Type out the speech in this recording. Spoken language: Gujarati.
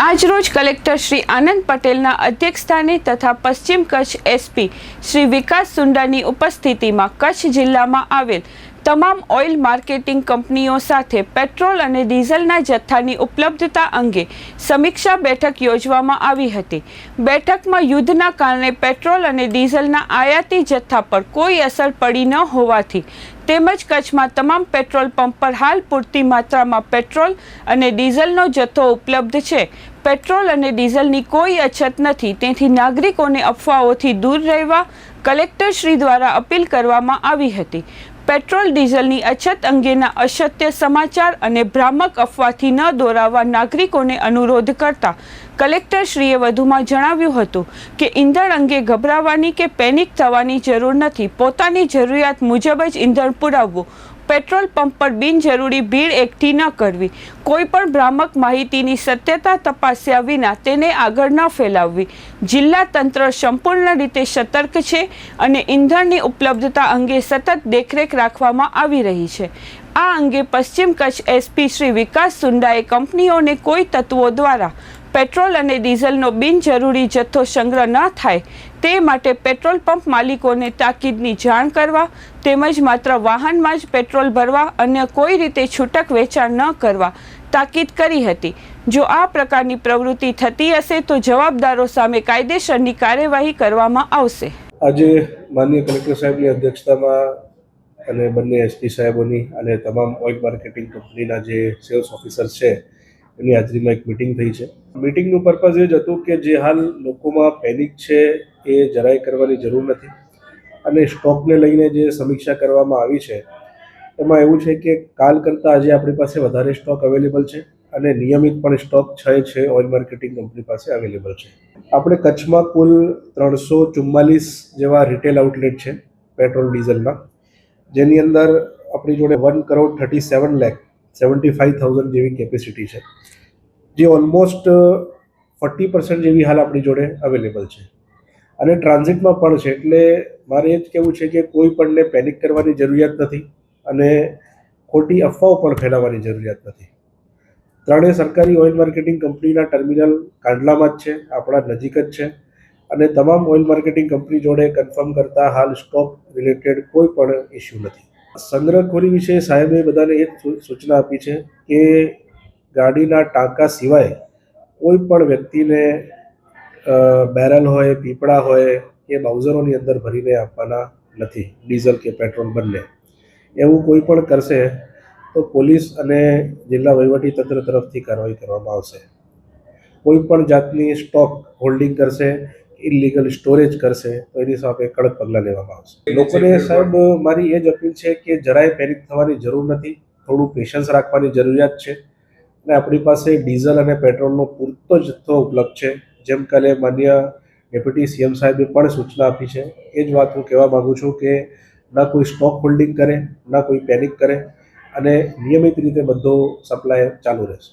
આજરોજ કલેક્ટર શ્રી આનંદ પટેલના અધ્યક્ષસ્થાને તથા પશ્ચિમ કચ્છ એસપી શ્રી વિકાસ સુંડાની ઉપસ્થિતિમાં કચ્છ જિલ્લામાં આવેલ તમામ ઓઇલ માર્કેટિંગ કંપનીઓ સાથે પેટ્રોલ અને ડીઝલના જથ્થાની ઉપલબ્ધતા અંગે સમીક્ષા બેઠક યોજવામાં આવી હતી। બેઠકમાં યુદ્ધના કારણે પેટ્રોલ અને ડીઝલના આયાતી જથ્થા પર કોઈ અસર પડી ન હોવાથી તેમજ કચ્છમાં તમામ પેટ્રોલ પંપ પર હાલ પૂરતી માત્રામાં પેટ્રોલ અને ડીઝલનો જથ્થો ઉપલબ્ધ છે। પેટ્રોલ અને ડીઝલની કોઈ અછત નથી, તેથી નાગરિકોને અફવાઓથી દૂર રહેવા કલેક્ટર શ્રી દ્વારા અપીલ કરવામાં આવી હતી। પેટ્રોલ ડીઝલની અછત અંગેના અસત્ય સમાચાર અને ભ્રામક અફવાથી ન દોરાવવા નાગરિકોને અનુરોધ કરતા કલેક્ટરશ્રીએ વધુમાં જણાવ્યું હતું કે ઈંધણ અંગે ગભરાવાની કે પેનિક થવાની જરૂર નથી। પોતાની જરૂરિયાત મુજબ જ ઈંધણ પુરાવવું, પેટ્રોલ પંપ પર બિનજરૂરી ભીડ એકઠી ન કરવી, કોઈ પણ ભ્રામક માહિતીની સત્યતા તપાસ્યા વિના તેને આગળ ન ફેલાવવી। જિલ્લા તંત્ર સંપૂર્ણ રીતે સતર્ક છે અને ઈંધણની ઉપલબ્ધતા અંગે સતત દેખરેખ રાખવામાં આવી રહી છે। આ અંગે પશ્ચિમ કચ્છ એસપી શ્રી વિકાસ સુંડાએ કંપનીઓને કોઈ તત્વો દ્વારા પેટ્રોલ અને ડીઝલનો બિનજરૂરી જથ્થો સંગ્રહ ન થાય તે માટે પેટ્રોલ પંપ માલિકોને તાકીદની જાણ કરવા તેમજ માત્ર વાહનમાં જ પેટ્રોલ ભરવા, અન્ય કોઈ રીતે છૂટક વેચાણ ન કરવા તાકીદ કરી હતી। જો આ પ્રકારની પ્રવૃત્તિ થતી હશે તો જવાબદારો સામે કાયદેસરની કાર્યવાહી કરવામાં આવશે। આજે માનનીય કલેક્ટર સાહેબની અધ્યક્ષતામાં અને બંને એસપી સાહેબોની અને તમામ ઓઇલ માર્કેટિંગ કંપનીના જે સેલ્સ ઓફિસર છે એની હાજરીમાં એક મિટિંગ થઈ છે। મિટિંગનું પર્પઝ એ જ હતું કે જે હાલ લોકોમાં પેનિક છે એ જરાય કરવાની જરૂર નથી અને સ્ટોકને લઈને જે સમીક્ષા કરવામાં આવી છે એમાં એવું છે કે કાલ કરતાં આજે આપણી પાસે વધારે સ્ટોક અવેલેબલ છે અને નિયમિત પણ સ્ટોક છે ઓઇલ માર્કેટિંગ કંપની પાસે અવેલેબલ છે। આપણે કચ્છમાં કુલ 344 જેવા રિટેલ આઉટલેટ છે પેટ્રોલ ડીઝલના, જેની અંદર આપણી જોડે 1,37,75,000 જેવી કેપેસિટી છે, જે ઓલમોસ્ટ 40% જેવી હાલ આપણી જોડે અવેલેબલ છે અને ટ્રાન્ઝિટમાં પણ છે। એટલે મારે એ જ કહેવું છે કે કોઈ પણને પેનિક કરવાની જરૂરિયાત નથી અને ખોટી અફવાઓ પણ ફેલાવવાની જરૂરિયાત નથી। ત્રણેય સરકારી ઓઇલ માર્કેટિંગ કંપનીના ટર્મિનલ કાંડલામાં જ છે, આપણા નજીક જ છે અને તમામ ઓઇલ માર્કેટિંગ કંપની જોડે કન્ફર્મ કરતાં હાલ સ્ટોક રિલેટેડ કોઈ પણ ઇસ્યુ નથી। સંગ્રહખોરી વિશે સાહેબે બધાને એ જ સૂચના આપી છે કે ગાડીના ટાંકા સિવાય કોઈ પણ વ્યક્તિને બેરલ હોય, પીપળા હોય કે બાઉઝરોની અંદર ભરીને આપવાના નથી, ડીઝલ કે પેટ્રોલ બંને। એવું કોઈ પણ કરશે તો પોલીસ અને જિલ્લા વહીવટીતંત્ર તરફથી કાર્યવાહી કરવામાં આવશે। કોઈ પણ જાતની સ્ટોક હોલ્ડિંગ કરશે, ઇલીગલ સ્ટોરેજ કરશે તો એની સામે કડક પગલાં લેવામાં આવશે। લોકોને સાહેબ મારી એ જ અપીલ છે કે જરાય પેનિક થવાની જરૂર નથી, થોડું પેશન્સ રાખવાની જરૂરિયાત છે અને આપણી પાસે ડીઝલ અને પેટ્રોલનો પૂરતો જથ્થો ઉપલબ્ધ છે। જેમ કાલે માન્ય ડેપ્યુટી સીએમ સાહેબે પણ સૂચના આપી છે, એ જ વાત હું કહેવા માગું છું કે ના કોઈ સ્ટોક હોલ્ડિંગ કરે, ના કોઈ પેનિક કરે અને નિયમિત રીતે બધો સપ્લાય ચાલુ રહેશે।